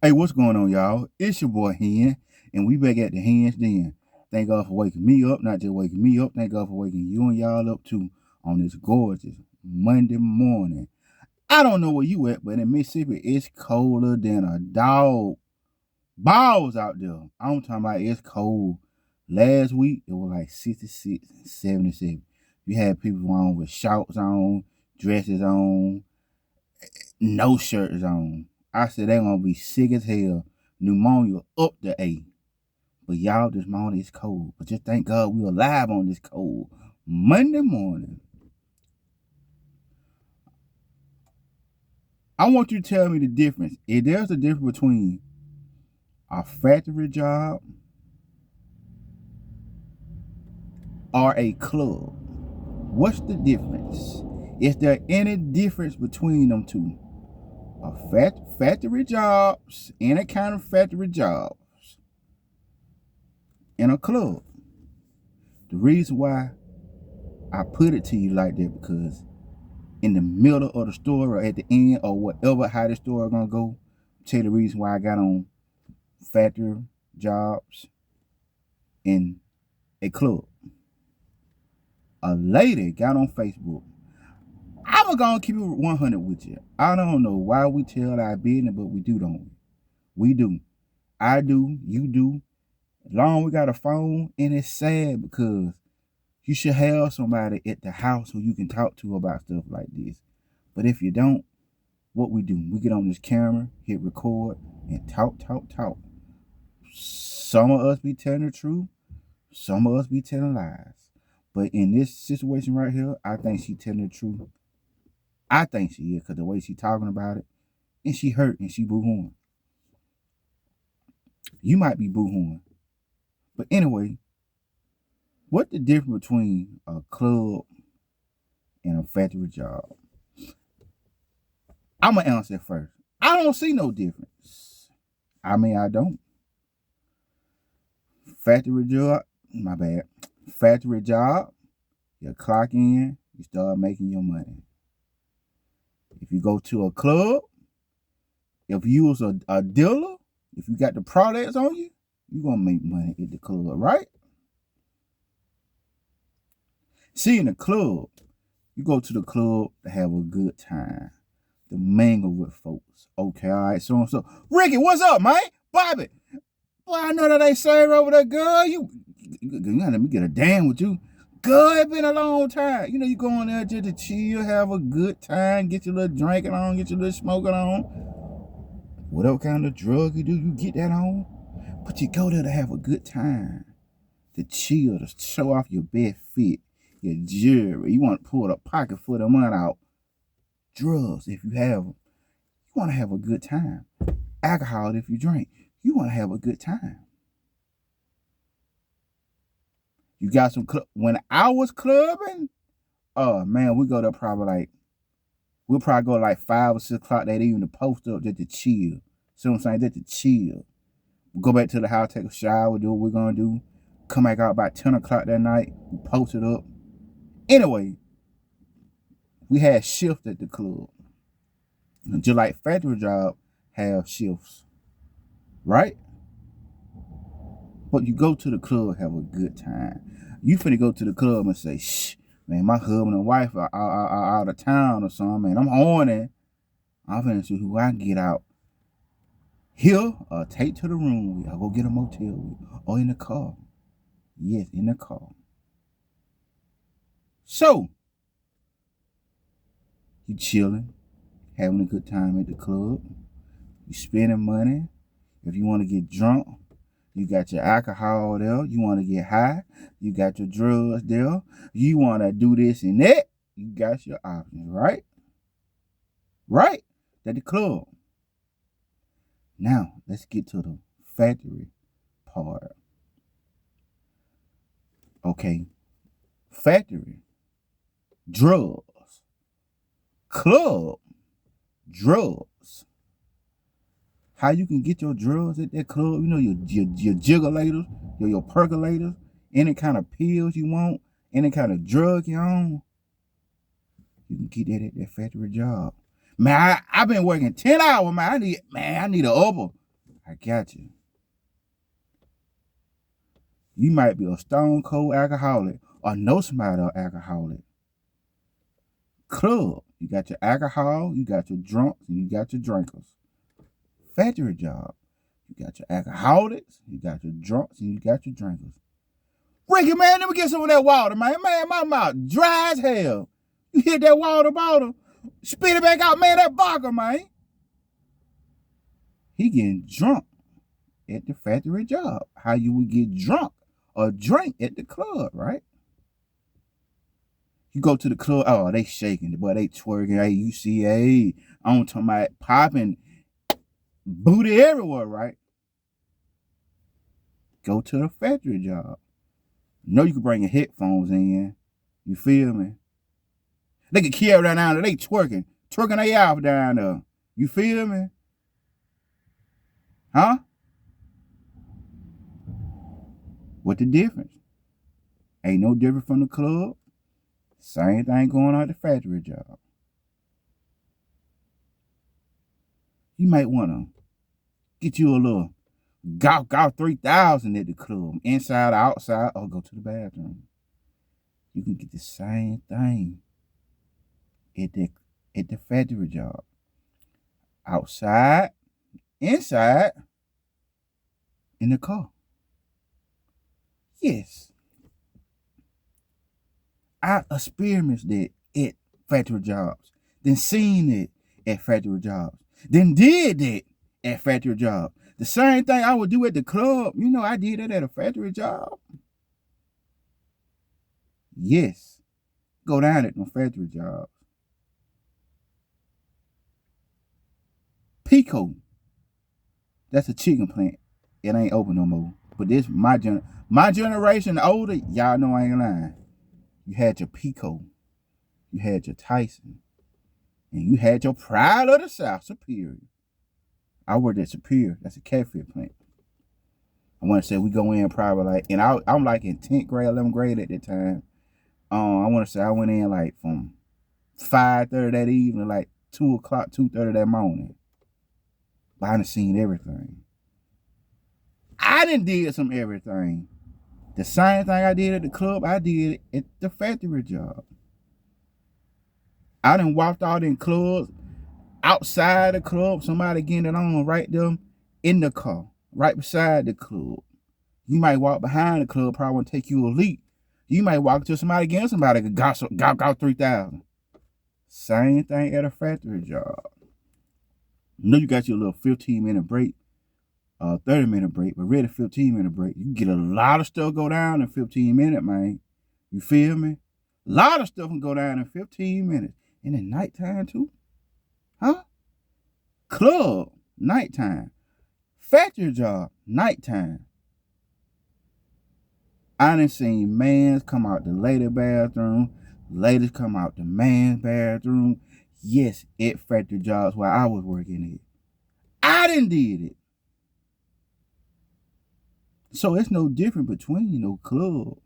Hey, what's going on, y'all? It's your boy Hen, and we back at the Hens Den. Thank God for waking me up, not just waking me up. Thank God for waking you and y'all up too on this gorgeous Monday morning. I don't know where you at, but in Mississippi, it's colder than a dog. Balls out there. I'm talking about it's cold. Last week, it was like 66, 77. You had people on with shorts on, dresses on, no shirts on. I said they're gonna be sick as hell. Pneumonia up the A. But y'all, this morning is cold. But just thank God we alive on this cold Monday morning. I want you to tell me the difference. If there's a difference between a factory job or a club, what's the difference? Is there any difference between them two? A factory jobs, any kind of factory jobs, and a club. The reason why I put it to you like that because in the middle of the story or at the end or whatever how the story gonna go, tell you the reason why I got on factory jobs in a club. A lady got on Facebook. I'm gonna keep it 100 with you. I don't know why we tell our business, but we do, don't we? We do. I do. You do. As long as we got a phone, and it's sad because you should have somebody at the house who you can talk to about stuff like this. But if you don't, what we do, we get on this camera, hit record, and talk. Some of us be telling the truth, some of us be telling lies. But in this situation right here, I think she telling the truth. I think she is, because the way she talking about it, and she hurt and she boo-hooing. You might be boo-hooing. But anyway, what the difference between a club and a factory job? I'm going to answer it first. I don't see no difference. I mean, I don't. Factory job, my bad. Factory job, you clock in, you start making your money. If you go to a club, if you was a dealer, if you got the products on you, you're going to make money at the club, right? See, in the club, you go to the club to have a good time, to mingle with folks. Okay, all right, so and so. Ricky, what's up, man? Bobby. Boy, I know that ain't saying over there, girl. You gotta let me get a damn with you. Girl, it's been a long time. You know, you go on there just to chill, have a good time, get your little drinking on, get your little smoking on. Whatever kind of drug you do, you get that on. But you go there to have a good time, to chill, to show off your best fit, your jewelry. You want to pull a pocket full of money out. Drugs, if you have them. You want to have a good time. Alcohol, if you drink. You want to have a good time. You got some when I was clubbing, oh man, we go there probably like we'll probably go like 5 or 6 o'clock that evening to post up just to chill. See what I'm saying? Just to chill. We'll go back to the house, take a shower, do what we're gonna do. Come back out about 10 o'clock that night, we post it up. Anyway, we had shifts at the club. Just like factory job have shifts. Right? But you go to the club, have a good time. You finna go to the club and say, shh, man, my husband and wife are out of town or something, man. I'm horny. I'm finna see who I can get out here or take to the room with, or go get a motel with, or in the car. Yes, in the car. So, you chilling, having a good time at the club. You spending money. If you want to get drunk, you got your alcohol there. You want to get high. You got your drugs there. You want to do this and that. You got your options, right? Right? At the club. Now, let's get to the factory part. Okay. Factory. Drugs. Club. Drugs. How you can get your drugs at that club, you know, your jiggelators, your percolators, any kind of pills you want, any kind of drug you on, you can get that at that factory job. Man, I've been working 10 hours, man. I need an upper. I got you. You might be a stone cold alcoholic or know somebody an alcoholic. Club. You got your alcohol, you got your drunks, and you got your drinkers. Factory job. You got your alcoholics, you got your drunks, and you got your drinkers. Ricky, man, let me get some of that water, man. Man, my mouth dry as hell. You hit that water bottle, spit it back out, man, that vodka, man. He getting drunk at the factory job. How you would get drunk or drink at the club, right? You go to the club, oh, they shaking, boy, they twerking, hey, you see, hey, I'm talking about popping booty everywhere, right? Go to the factory job. You know you can bring your headphones in. You feel me? They can carry down there, they twerking they out down there. You feel me? Huh? What the difference? Ain't no different from the club. Same thing going on at the factory job. You might want to get you a little golf 3000 at the club, inside, outside, or go to the bathroom. You can get the same thing at the factory job. Outside, inside, in the car. Yes. I experienced that at factory jobs. Then seen it at factory jobs. Then did it at factory jobs. The same thing I would do at the club, you know, I did it at a factory job. Yes. Go down at no factory jobs. Pico. That's a chicken plant. It ain't open no more. But this my generation older, y'all know I ain't lying. You had your Pico. You had your Tyson. And you had your Pride of the South, Superior. I worked at Superior. That's a catfish plant. I want to say we go in probably like, and I'm like in 10th grade, 11th grade at that time. I want to say I went in like from 5:30 that evening, like 2 o'clock, 2:30 that morning. But I done seen everything. I done did some everything. The same thing I did at the club, I did at the factory job. I done walked out in clubs, outside the club, somebody getting it on right there in the car, right beside the club. You might walk behind the club, probably want to take you a leak. You might walk to somebody again, somebody could got 3,000. Same thing at a factory job. You know you got your little 15-minute break, 30-minute break, but really 15-minute break. You can get a lot of stuff go down in 15 minutes, man. You feel me? A lot of stuff can go down in 15 minutes. And at nighttime too. Huh? Club, nighttime. Factory job, nighttime. I done seen mans come out the lady bathroom, ladies come out the man's bathroom. Yes, at factory jobs where I was working at. I done did it. So it's no different between no club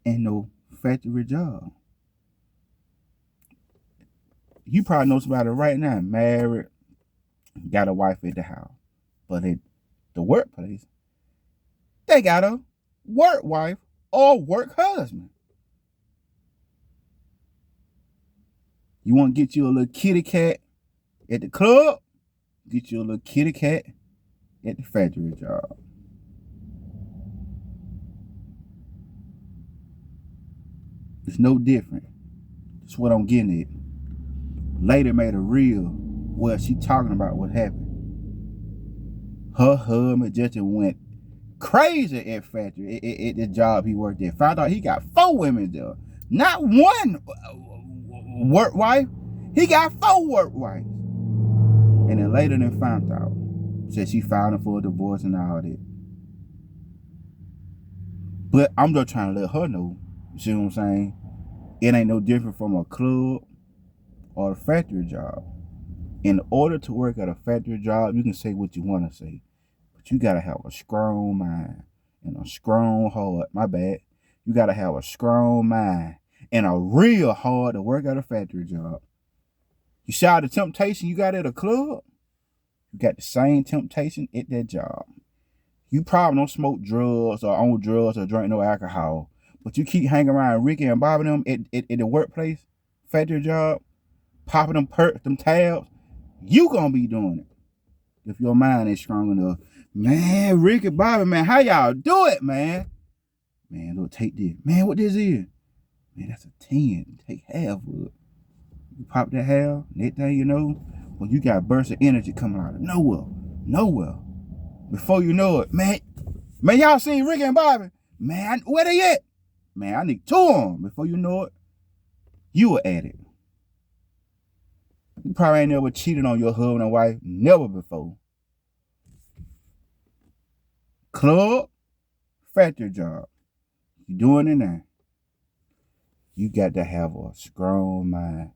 and no factory job. You probably know somebody right now, married, got a wife at the house. But at the workplace, they got a work wife or work husband. You want to get you a little kitty cat at the club? Get you a little kitty cat at the factory job. It's no different. That's what I'm getting at. Lady made a reel where she talking about what happened. Her husband just went crazy at factory, at the job he worked at. Found out he got 4 women there. Not one work wife. He got 4 work wives. And then later than found out. Said she filed for a divorce and all that. But I'm just trying to let her know. You see what I'm saying? It ain't no different from a club or a factory job. In order to work at a factory job, you can say what you want to say. But you got to have a strong mind and a strong heart. My bad. You got to have a strong mind and a real heart to work at a factory job. You saw the temptation you got at a club? You got the same temptation at that job. You probably don't smoke drugs or own drugs or drink no alcohol, but you keep hanging around Ricky and Bobby them at the workplace, factory job, popping them perks, them tabs. You gonna be doing it if your mind ain't strong enough. Man, Ricky, Bobby, man, how y'all do it, man? Man, look, take this. Man, what this is? Man, that's a 10. Take half of it. You pop that half, next thing you know, well, you got bursts of energy coming out of nowhere. Before you know it, man, y'all seen Ricky and Bobby? Man, where they at? Man, I need 2 of them. Before you know it, you were at it. You probably ain't never cheated on your husband and wife, never before. Club, factory job. You doing it now. You got to have a strong mind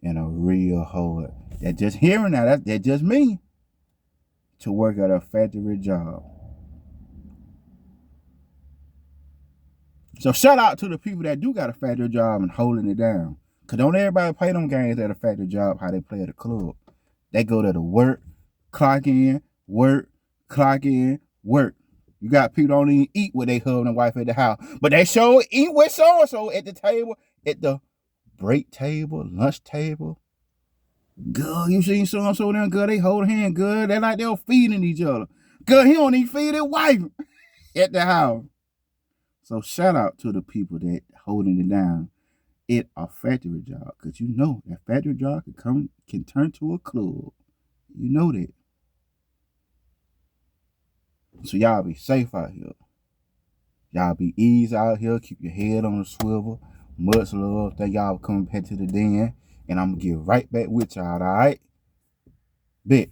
and a real heart. That just hearing that just me to work at a factory job. So shout out to the people that do got a factory job and holding it down. Cause don't everybody play them games at a factory job how they play at a club. They go to the work, clock in, work, clock in, work. You got people don't even eat with their husband and wife at the house, but they sure eat with so-and-so at the table, at the break table, lunch table. Girl, you seen so-and-so them, girl, they hold hand, girl. They like they're feeding each other. Girl, he don't even feed his wife at the house. So shout out to the people that holding it down at a factory job. Cause you know that factory job can turn to a club. You know that. So y'all be safe out here. Y'all be easy out here. Keep your head on the swivel. Much love. Thank y'all for coming back to the den. And I'm going to get right back with y'all, all right? Bet.